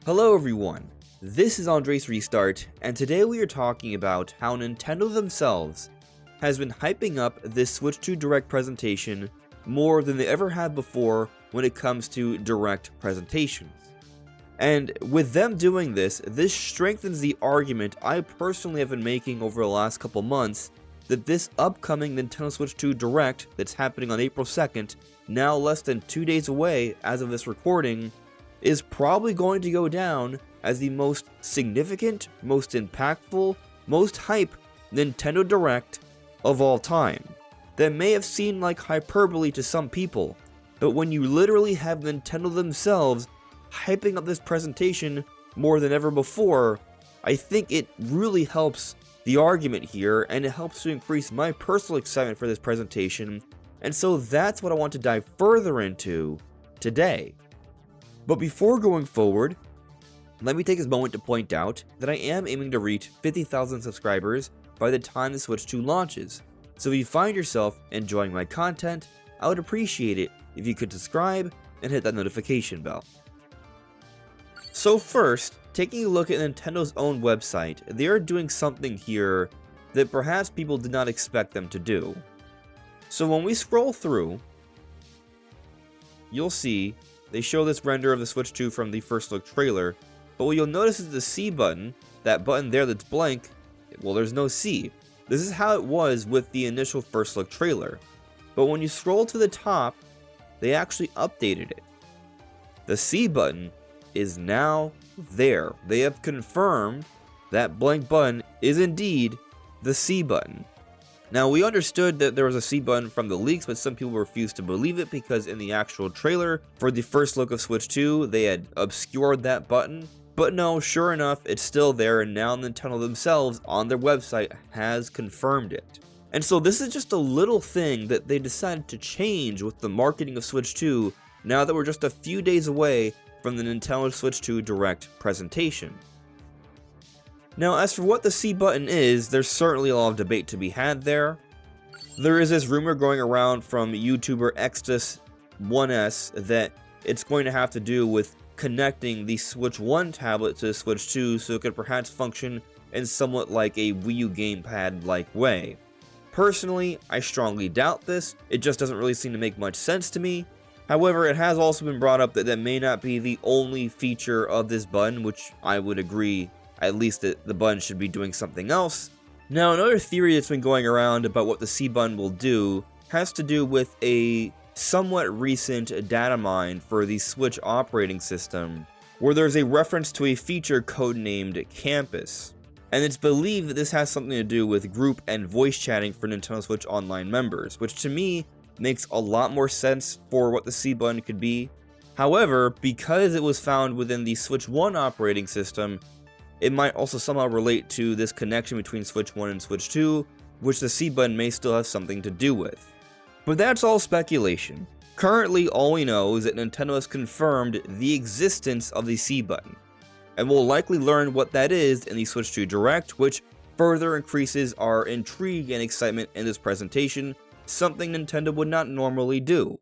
Hello everyone, this is AndresRestart, and today we are talking about how Nintendo themselves has been hyping up this Switch 2 Direct presentation more than they ever have before when it comes to Direct presentations. And with them doing this, this strengthens the argument I personally have been making over the last couple months that this upcoming Nintendo Switch 2 Direct that's happening on April 2nd, now less than 2 days away as of this recording, is probably going to go down as the most significant, most impactful, most hype Nintendo Direct of all time. That may have seemed like hyperbole to some people, but when you literally have Nintendo themselves hyping up this presentation more than ever before, I think it really helps the argument here, and it helps to increase my personal excitement for this presentation, and so that's what I want to dive further into today. But before going forward, let me take this moment to point out that I am aiming to reach 50,000 subscribers by the time the Switch 2 launches. So if you find yourself enjoying my content, I would appreciate it if you could subscribe and hit that notification bell. So first, taking a look at Nintendo's own website, they are doing something here that perhaps people did not expect them to do. So when we scroll through, you'll see they show this render of the Switch 2 from the first look trailer, but what you'll notice is the C button, that button there that's blank, well, there's no C. This is how it was with the initial first look trailer. But when you scroll to the top, they actually updated it. The C button is now there. They have confirmed that blank button is indeed the C button. Now, we understood that there was a C button from the leaks, but some people refused to believe it because in the actual trailer for the first look of Switch 2, they had obscured that button. But no, sure enough, it's still there, and now Nintendo themselves on their website has confirmed it. And so this is just a little thing that they decided to change with the marketing of Switch 2 now that we're just a few days away from the Nintendo Switch 2 Direct presentation. Now, as for what the C button is, there's certainly a lot of debate to be had there. There is this rumor going around from YouTuber Extus1S that it's going to have to do with connecting the Switch 1 tablet to the Switch 2 so it could perhaps function in somewhat like a Wii U gamepad-like way. Personally, I strongly doubt this. It just doesn't really seem to make much sense to me. However, it has also been brought up that that may not be the only feature of this button, which I would agree. At least that the button should be doing something else. Now, another theory that's been going around about what the C button will do has to do with a somewhat recent data mine for the Switch operating system, where there's a reference to a feature codenamed Campus. And it's believed that this has something to do with group and voice chatting for Nintendo Switch Online members, which to me makes a lot more sense for what the C button could be. However, because it was found within the Switch 1 operating system, it might also somehow relate to this connection between Switch 1 and Switch 2, which the C button may still have something to do with. But that's all speculation. Currently, all we know is that Nintendo has confirmed the existence of the C button, and we'll likely learn what that is in the Switch 2 Direct, which further increases our intrigue and excitement in this presentation, something Nintendo would not normally do.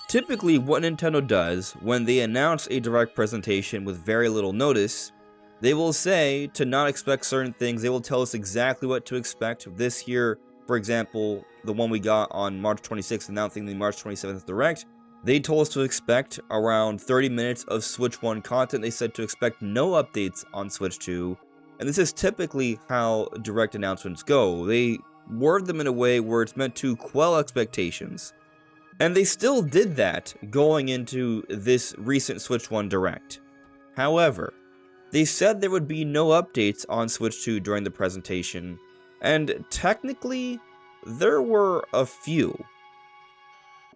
Typically, what Nintendo does when they announce a Direct presentation with very little notice, they will say to not expect certain things. They will tell us exactly what to expect. This here, for example, the one we got on March 26th announcing the March 27th Direct, they told us to expect around 30 minutes of Switch 1 content. They said to expect no updates on Switch 2, and this is typically how Direct announcements go. They word them in a way where it's meant to quell expectations. And they still did that going into this recent Switch 1 Direct. However, they said there would be no updates on Switch 2 during the presentation, and technically, there were a few.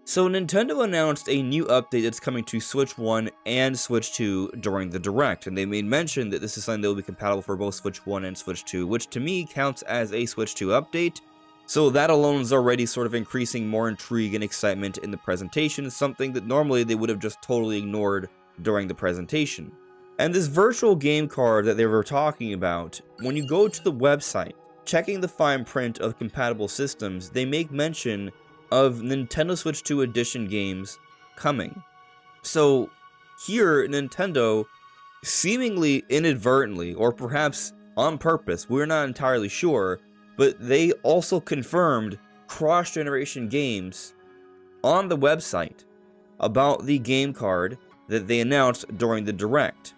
So Nintendo announced a new update that's coming to Switch 1 and Switch 2 during the Direct, and they made mention that this is something that will be compatible for both Switch 1 and Switch 2, which to me counts as a Switch 2 update. So that alone is already sort of increasing more intrigue and excitement in the presentation, something that normally they would have just totally ignored during the presentation. And this virtual game card that they were talking about, when you go to the website, checking the fine print of compatible systems, they make mention of Nintendo Switch 2 Edition games coming. So here, Nintendo, seemingly inadvertently, or perhaps on purpose, we're not entirely sure, but they also confirmed cross-generation games on the website about the game card that they announced during the Direct,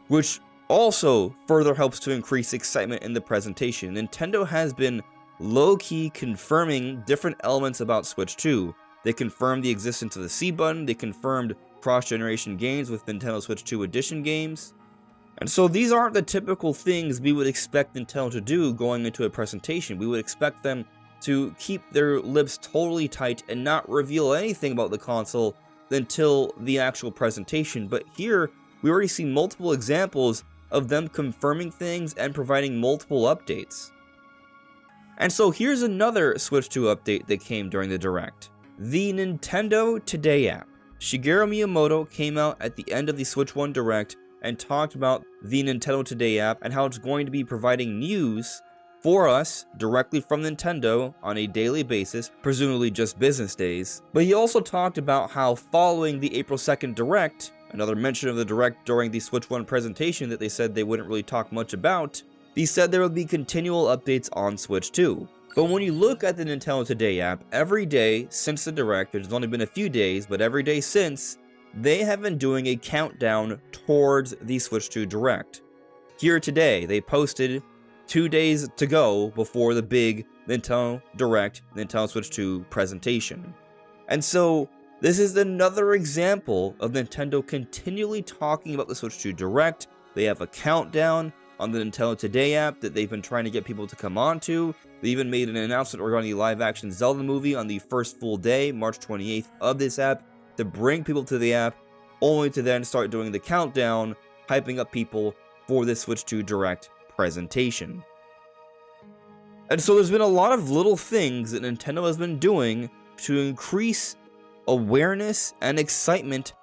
which also further helps to increase excitement in the presentation. Nintendo has been low-key confirming different elements about Switch 2. They confirmed the existence of the C button, they confirmed cross-generation games with Nintendo Switch 2 Edition games. And so these aren't the typical things we would expect Nintendo to do going into a presentation. We would expect them to keep their lips totally tight and not reveal anything about the console until the actual presentation. But here, we already see multiple examples of them confirming things and providing multiple updates. And so here's another Switch 2 update that came during the Direct. The Nintendo Today app. Shigeru Miyamoto came out at the end of the Switch 1 Direct and talked about the Nintendo Today app and how it's going to be providing news for us directly from Nintendo on a daily basis, presumably just business days. But he also talked about how following the April 2nd Direct, another mention of the Direct during the Switch 1 presentation that they said they wouldn't really talk much about, he said there would be continual updates on Switch 2. But when you look at the Nintendo Today app, every day since the Direct, there's only been a few days, but every day since, they have been doing a countdown towards the Switch 2 Direct. Here today, they posted 2 days to go before the big Nintendo Direct Nintendo Switch 2 presentation. And so, this is another example of Nintendo continually talking about the Switch 2 Direct. They have a countdown on the Nintendo Today app that they've been trying to get people to come on to. They even made an announcement regarding the live-action Zelda movie on the first full day, March 28th, of this app, to bring people to the app, only to then start doing the countdown, hyping up people for this Switch 2 Direct presentation. And so there's been a lot of little things that Nintendo has been doing to increase awareness and excitement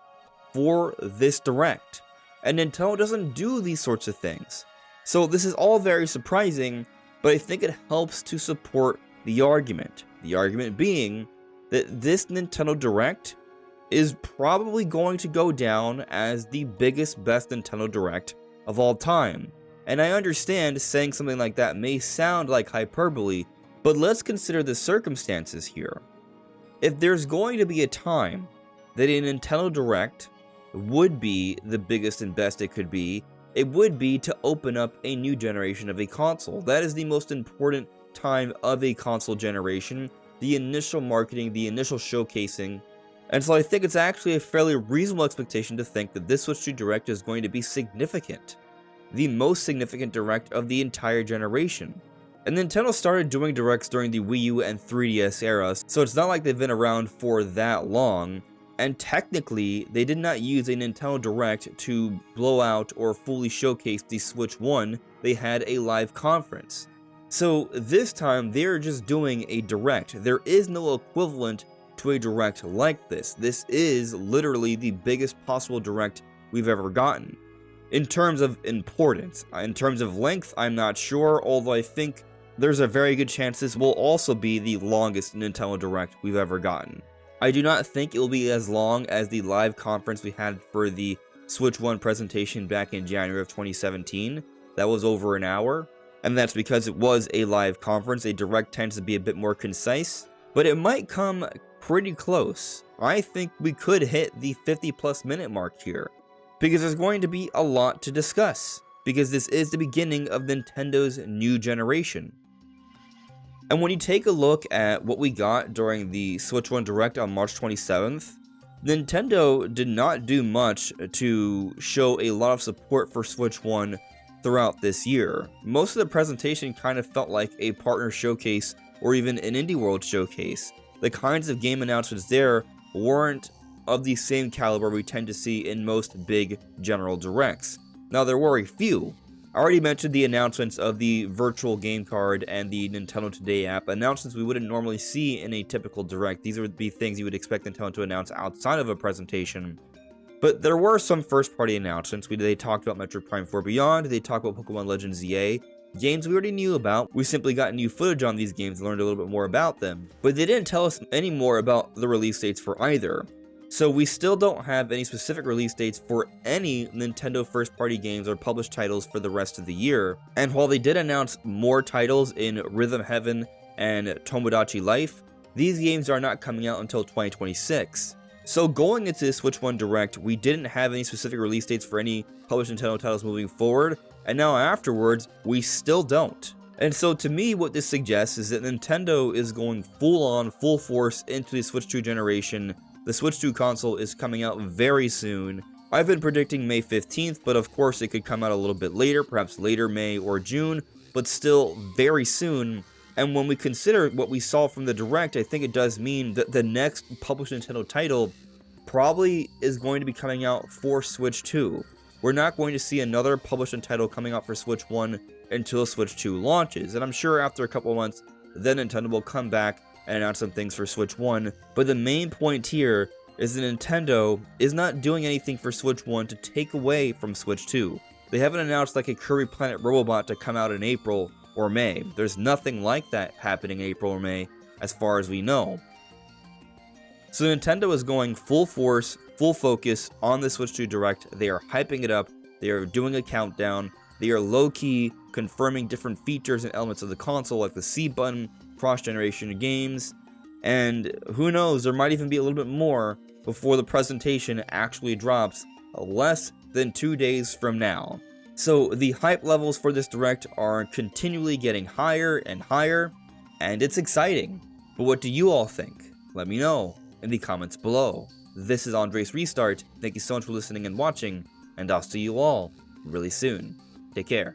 for this Direct. And Nintendo doesn't do these sorts of things. So this is all very surprising, but I think it helps to support the argument. The argument being that this Nintendo Direct is probably going to go down as the biggest, best Nintendo Direct of all time. And I understand saying something like that may sound like hyperbole, but let's consider the circumstances here. If there's going to be a time that a Nintendo Direct would be the biggest and best it could be, it would be to open up a new generation of a console. That is the most important time of a console generation, the initial marketing, the initial showcasing. And so I think it's actually a fairly reasonable expectation to think that this Switch 2 Direct is going to be significant. The most significant Direct of the entire generation. And Nintendo started doing Directs during the Wii U and 3DS eras, so it's not like they've been around for that long. And technically, they did not use a Nintendo Direct to blow out or fully showcase the Switch 1, they had a live conference. So this time, they're just doing a Direct. There is no equivalent to a Direct like this. This is literally the biggest possible Direct we've ever gotten. In terms of importance, in terms of length, I'm not sure, although I think there's a very good chance this will also be the longest Nintendo Direct we've ever gotten. I do not think it will be as long as the live conference we had for the Switch 1 presentation back in January of 2017. That was over an hour, and that's because it was a live conference. A Direct tends to be a bit more concise, but it might come pretty close. I think we could hit the 50+ minute mark here, because there's going to be a lot to discuss, because this is the beginning of Nintendo's new generation. And when you take a look at what we got during the Switch 1 Direct on March 27th, Nintendo did not do much to show a lot of support for Switch 1 throughout this year. Most of the presentation kind of felt like a partner showcase or even an Indie World showcase. The kinds of game announcements there weren't of the same caliber we tend to see in most big general directs. Now, there were a few. I already mentioned the announcements of the virtual game card and the Nintendo Today app, announcements we wouldn't normally see in a typical Direct. These would be things you would expect Nintendo to announce outside of a presentation. But there were some first-party announcements. They talked about Metroid Prime 4 Beyond, they talked about Pokemon Legends EA, Games we already knew about, we simply got new footage on these games and learned a little bit more about them. But they didn't tell us any more about the release dates for either. So we still don't have any specific release dates for any Nintendo first-party games or published titles for the rest of the year. And while they did announce more titles in Rhythm Heaven and Tomodachi Life, these games are not coming out until 2026. So going into the Switch 1 Direct, we didn't have any specific release dates for any published Nintendo titles moving forward, and now afterwards, we still don't. And so to me, what this suggests is that Nintendo is going full force into the Switch 2 generation. The Switch 2 console is coming out very soon. I've been predicting May 15th, but of course it could come out a little bit later, perhaps later May or June, but still very soon. And when we consider what we saw from the Direct, I think it does mean that the next published Nintendo title probably is going to be coming out for Switch 2. We're not going to see another published title coming out for Switch 1 until Switch 2 launches. And I'm sure after a couple of months, then Nintendo will come back and announce some things for Switch 1. But the main point here is that Nintendo is not doing anything for Switch 1 to take away from Switch 2. They haven't announced like a Kirby Planet Robobot to come out in April or May. There's nothing like that happening in April or May, as far as we know. So Nintendo is going full force, full focus on the Switch 2 Direct. They are hyping it up. They are doing a countdown. They are low-key confirming different features and elements of the console, like the C button, cross-generation games, and who knows, there might even be a little bit more before the presentation actually drops less than 2 days from now. So the hype levels for this Direct are continually getting higher and higher, and it's exciting. But what do you all think? Let me know in the comments below. This is AndresRestart. Thank you so much for listening and watching, and I'll see you all really soon. Take care.